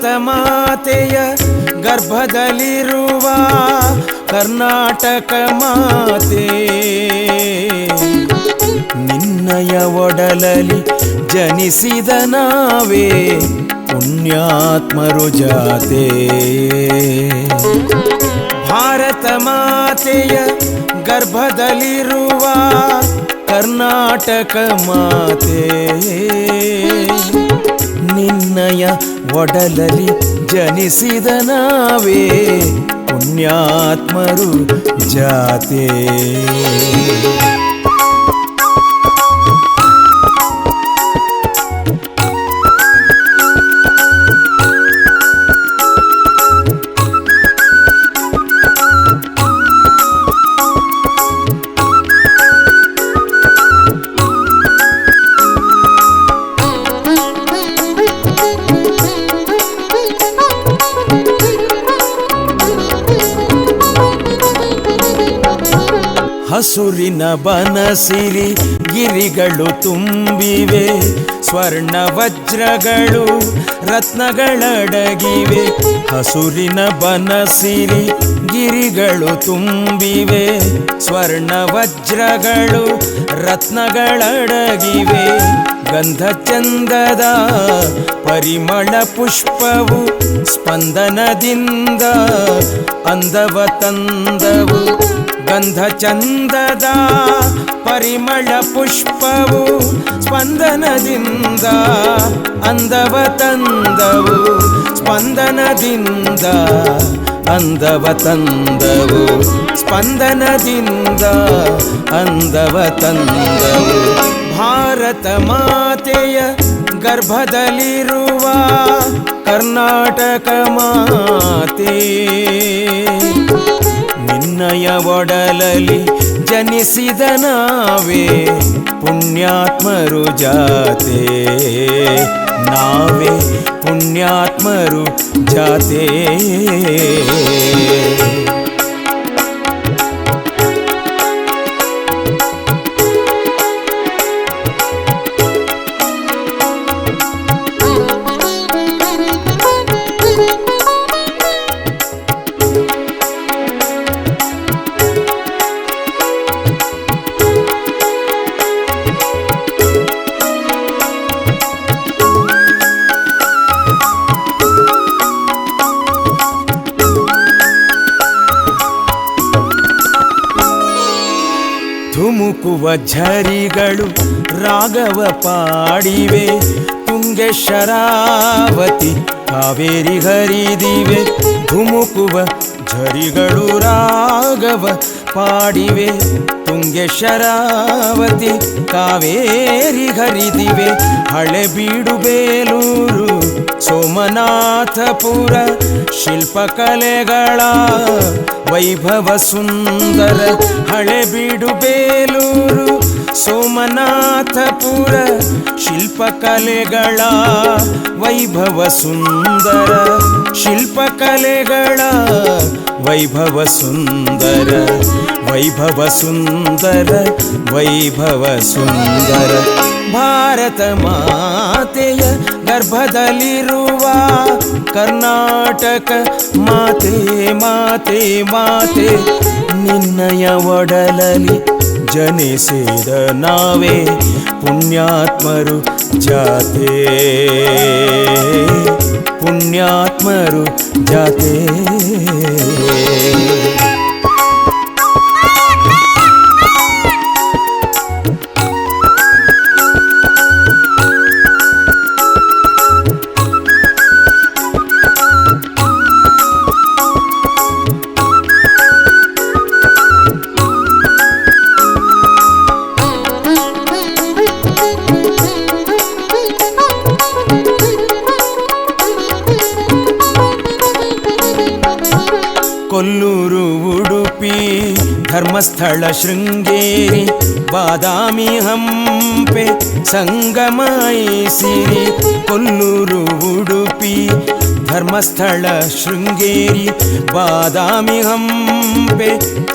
ಭಾರತ ಮಾತೆಯ ಗರ್ಭದಲ್ಲಿರುವ ಕರ್ನಾಟಕ ಮಾತೆ ನಿನ್ನಯ ಒಡಲಲಿ ಜನಿಸಿದ ನಾವೇ ಪುಣ್ಯಾತ್ಮರು ಜಾತೆ ಭಾರತ ಮಾತೆಯ ಗರ್ಭದಲ್ಲಿರುವ ಕರ್ನಾಟಕ ಮಾತೆ ನಿನ್ನಯ ಒಡಲಲಿ ಜನಿಸಿದ ನಾವೇ ಪುಣ್ಯಾತ್ಮರು ಜಾತೆ ಹಸುರಿನ ಬನಸಿರಿ ಗಿರಿಗಳು ತುಂಬಿವೆ ಸ್ವರ್ಣ ವಜ್ರಗಳು ರತ್ನಗಳಡಗಿವೆ ಹಸುರಿನ ಬನಸಿರಿ ಗಿರಿಗಳು ತುಂಬಿವೆ ಸ್ವರ್ಣ ವಜ್ರಗಳು ರತ್ನಗಳಡಗಿವೆ ಗಂಧ ಚಂದದ ಪರಿಮಳ ಪುಷ್ಪವು ಸ್ಪಂದನದಿಂದ ಅಂದವ ತಂದವು ಗಂಧ ಚಂದದ ಪರಿಮಳ ಪುಷ್ಪವು ಸ್ಪಂದನದಿಂದ ಅಂದವ ತಂದವು ಸ್ಪಂದನದಿಂದ ಅಂದವ ತಂದವು ಸ್ಪಂದನದಿಂದ ಅಂದವ ತಂದವು ಭಾರತ ಮಾತೆಯ ಗರ್ಭದಲ್ಲಿರುವ ಕರ್ನಾಟಕ ಮಾತೆ ನಿನ್ನಯ ಒಡಲಲಿ ಜನಿಸಿದ ನಾವೇ ಪುಣ್ಯಾತ್ಮರು ಜಾತೆ ನಾವೇ ಪುಣ್ಯಾತ್ಮರು ಜಾತೆ ಧುಮುಕುವ ಝರಿಗಳು ರಾಗವ ಪಾಡಿವೆ ತುಂಗೆ ಶರಾವತಿ ಕಾವೇರಿ ಹರಿದಿವೆ ಧುಮುಕುವ ಝರಿಗಳು ರಾಗವ ಪಾಡಿವೆ ತುಂಗೆ ಶರಾವತಿ ಕಾವೇರಿ ಹರಿದಿವೆ ಹಳೆಬೀಡು ಬೇಲೂರು ಸೋಮನಾಥಪುರ ಶಿಲ್ಪಕಲೆಗಳ ವೈಭವ ಸುಂದರ ಹಳೆಬೀಡು ಬೇಲೂರು ಸೋಮನಾಥಪುರ ಶಿಲ್ಪಕಲೆಗಳ ವೈಭವ ಸುಂದರ ಶಿಲ್ಪಕಲೆಗಳ ವೈಭವ ಸುಂದರ ವೈಭವ ಸುಂದರ ವೈಭವ ಸುಂದರ ಭಾರತ ಮಾತೆಯ ಗರ್ಭದಲ್ಲಿರುವ ಕರ್ನಾಟಕ ಮಾತೆ ಮಾತೆ ಮಾತೆ ನಿನ್ನಯ ಒಡಲಲಿ ಜನಿಸಿದ ನಾವೇ ಪುಣ್ಯಾತ್ಮರು ಜಾತೆ ಪುಣ್ಯಾತ್ಮರು ಜಾತೆ ಕೊಲ್ಲೂರು ಉಡುಪಿ ಧರ್ಮಸ್ಥಳ ಶೃಂಗೇರಿ ಬಾದಾಮಿ ಹಂಪೆ ಸಂಗಮೈಸಿರಿ ಕೊಲ್ಲೂರು ಉಡುಪಿ ಧರ್ಮಸ್ಥಳ ಶೃಂಗೇರಿ ಬಾದಾಮಿ ಹಂಪೆ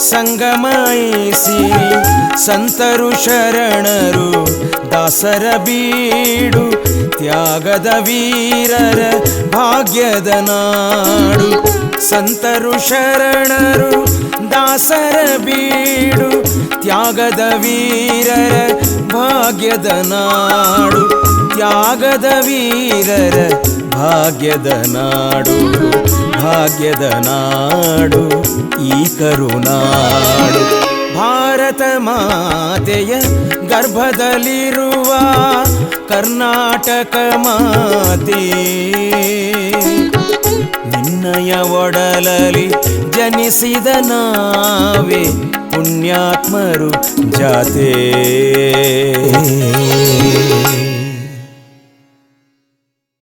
ಸಂಗಮೈಸಿ ಸಂತರು ಶರಣರು ದಾಸರ ಬೀಡು ತ್ಯಾಗದ ವೀರರ ಭಾಗ್ಯದ ನಾಡು ಸಂತರು ಶರಣರು ದಾಸರ ಬೀಡು ತ್ಯಾಗದ ವೀರರ ಭಾಗ್ಯದ ನಾಡು ತ್ಯಾಗದ ವೀರರ ಭಾಗ್ಯದ ನಾಡು ಭಾಗ್ಯದ ನಾಡು ಈ ಕರುನಾಡು ಭಾರತ ಮಾತೆಯ ಗರ್ಭದಲ್ಲಿರುವ ಕರ್ನಾಟಕ ಮಾತೆ ನಿನ್ನಯ ಒಡಲಲಿ ಜನಿಸಿದ ನಾವೇ ಪುಣ್ಯಾತ್ಮರು ಜಾತೆ